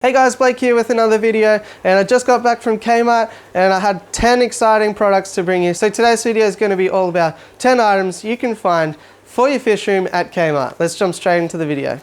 Hey guys, Blake here with another video, and I just got back from Kmart and I had 10 exciting products to bring you. So today's video is going to be all about 10 items you can find for your fish room at Kmart. Let's jump straight into the video.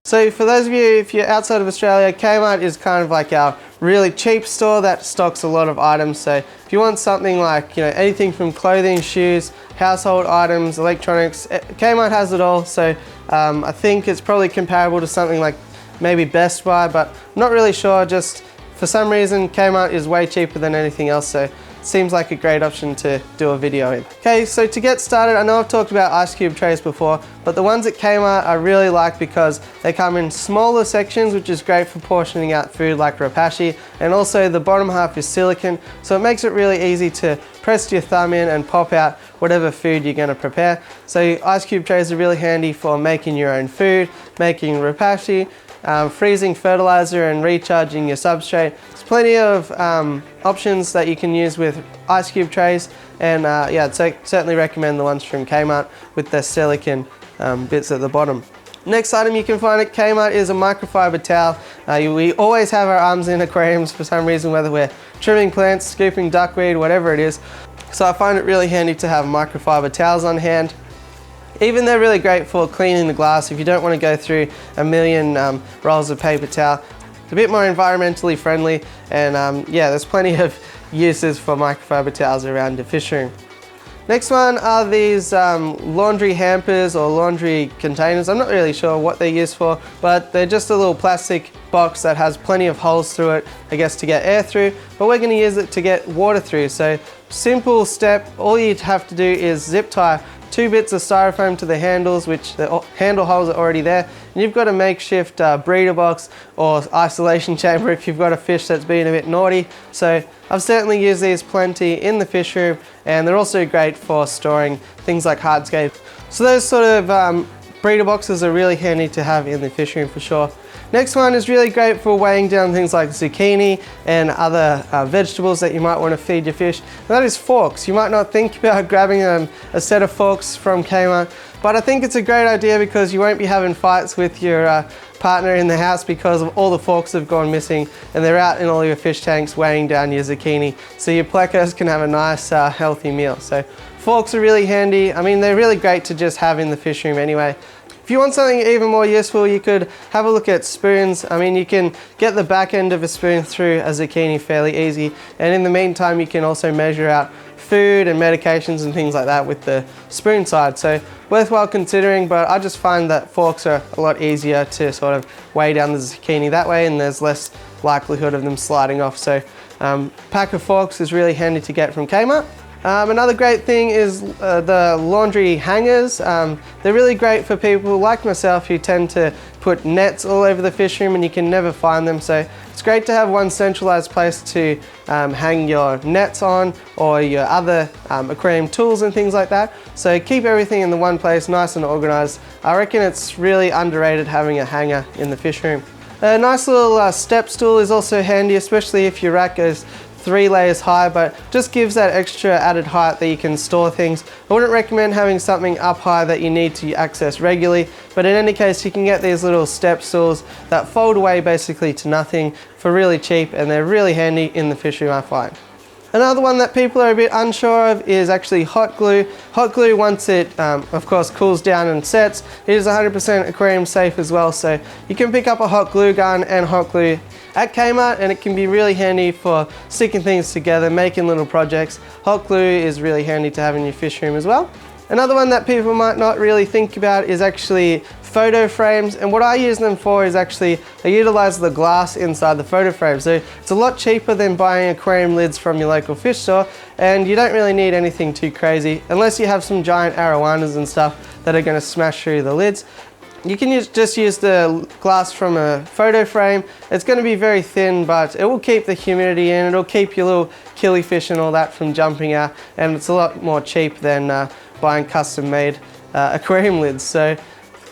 So for those of you, if you're outside of Australia, Kmart is kind of like our really cheap store that stocks a lot of items. So if you want something like, anything from clothing, shoes, household items, electronics, Kmart has it all. So I think it's probably comparable to something like maybe Best Buy, but I'm not really sure. Just for some reason, Kmart is way cheaper than anything else. So it seems like a great option to do a video in. Okay, so to get started, I know I've talked about ice cube trays before, but the ones at Kmart I really like because they come in smaller sections, which is great for portioning out food like rapashi, and also the bottom half is silicone, so it makes it really easy to press your thumb in and pop out whatever food you're going to prepare. So ice cube trays are really handy for making your own food, making rapashi, freezing fertilizer and recharging your substrate. There's plenty of options that you can use with ice cube trays, and yeah, I'd certainly recommend the ones from Kmart with the silicone bits at the bottom. Next item you can find at Kmart is a microfiber towel. We always have our arms in aquariums for some reason, whether we're trimming plants, scooping duckweed, whatever it is. So I find it really handy to have microfiber towels on hand. Even they're really great for cleaning the glass if you don't want to go through a million rolls of paper towel. It's a bit more environmentally friendly, and yeah, there's plenty of uses for microfiber towels around your fish room. Next one are these laundry hampers or laundry containers. I'm not really sure what they're used for, but they're just a little plastic box that has plenty of holes through it, I guess, to get air through, but we're going to use it to get water through. So simple step, all you'd have to do is zip tie 2 bits of styrofoam to the handles, which the handle holes are already there, and you've got a makeshift breeder box or isolation chamber if you've got a fish that's been a bit naughty. So I've certainly used these plenty in the fish room, and they're also great for storing things like hardscape. So those sort of breeder boxes are really handy to have in the fish room for sure. Next one is really great for weighing down things like zucchini and other vegetables that you might want to feed your fish. And that is forks. You might not think about grabbing a set of forks from Kmart, but I think it's a great idea because you won't be having fights with your partner in the house because of all the forks have gone missing and they're out in all your fish tanks weighing down your zucchini. So your plecos can have a nice healthy meal. So forks are really handy. I mean, they're really great to just have in the fish room anyway. If you want something even more useful, you could have a look at spoons. I mean, you can get the back end of a spoon through a zucchini fairly easy, and in the meantime you can also measure out food and medications and things like that with the spoon side. So worthwhile considering, but I just find that forks are a lot easier to sort of weigh down the zucchini that way, and there's less likelihood of them sliding off. So pack of forks is really handy to get from Kmart. Another great thing is the laundry hangers. They're really great for people like myself who tend to put nets all over the fish room and you can never find them. So it's great to have one centralized place to hang your nets on, or your other aquarium tools and things like that. So keep everything in the one place, nice and organized. I reckon it's really underrated having a hanger in the fish room. A nice little step stool is also handy, especially if your rack goes 3 layers high, but just gives that extra added height that you can store things. I wouldn't recommend having something up high that you need to access regularly, but in any case you can get these little step stools that fold away basically to nothing for really cheap, and they're really handy in the fish room, I find. Another one that people are a bit unsure of is actually hot glue. Hot glue, once it of course cools down and sets, it is 100% aquarium safe as well. So you can pick up a hot glue gun and hot glue at Kmart, and it can be really handy for sticking things together, making little projects. Hot glue is really handy to have in your fish room as well. Another one that people might not really think about is actually photo frames, and what I use them for is actually I utilize the glass inside the photo frame. So it's a lot cheaper than buying aquarium lids from your local fish store, and you don't really need anything too crazy unless you have some giant arowanas and stuff that are going to smash through the lids. You can just use the glass from a photo frame. It's going to be very thin, but it will keep the humidity in, it'll keep your little killifish and all that from jumping out, and it's a lot more cheap than buying custom made aquarium lids. So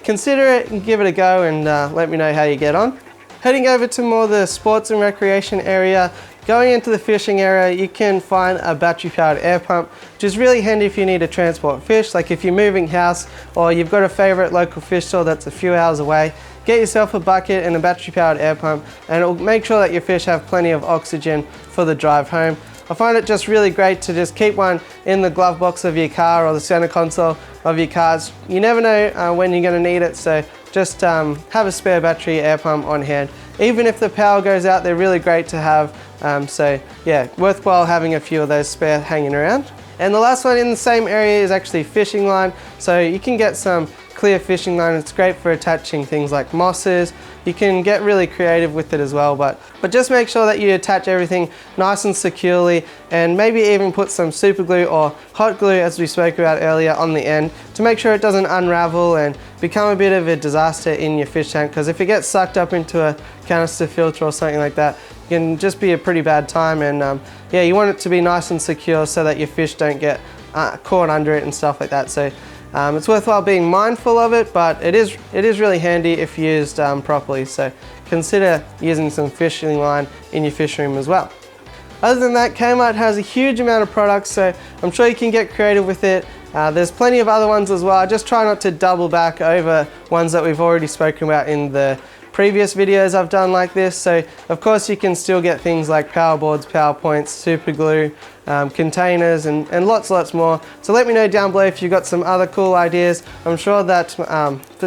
consider it and give it a go, and let me know how you get on. Heading over to more the sports and recreation area, Going into the fishing area, you can find a battery powered air pump, which is really handy if you need to transport fish, like if you're moving house or you've got a favorite local fish store that's a few hours away. Get yourself a bucket and a battery powered air pump, and it'll make sure that your fish have plenty of oxygen for the drive home. I find it just really great to just keep one in the glove box of your car or the center console of your cars. You never know when you're going to need it, so just have a spare battery air pump on hand. Even if the power goes out, they're really great to have. So yeah, worthwhile having a few of those spare hanging around. And the last one in the same area is actually fishing line. So you can get some clear fishing line. It's great for attaching things like mosses. You can get really creative with it as well, but just make sure that you attach everything nice and securely, and maybe even put some super glue or hot glue, as we spoke about earlier, on the end to make sure it doesn't unravel and become a bit of a disaster in your fish tank, because if it gets sucked up into a canister filter or something like that, it can just be a pretty bad time. And yeah, you want it to be nice and secure so that your fish don't get caught under it and stuff like that. So it's worthwhile being mindful of it, but it is really handy if used properly. So consider using some fishing line in your fish room as well. Other than that, Kmart has a huge amount of products, so I'm sure you can get creative with it. There's plenty of other ones as well. I just try not to double back over ones that we've already spoken about in the previous videos I've done like this. So of course you can still get things like power boards, power points, super glue, containers, and lots more. So let me know down below if you've got some other cool ideas. I'm sure that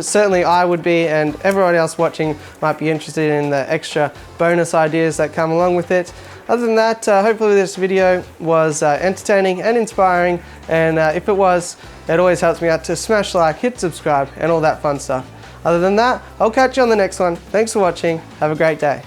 certainly I would be, and everyone else watching might be interested in the extra bonus ideas that come along with it. Other than that, hopefully this video was entertaining and inspiring, and if it was, it always helps me out to smash like, hit subscribe, and all that fun stuff. Other than that, I'll catch you on the next one. Thanks for watching. Have a great day.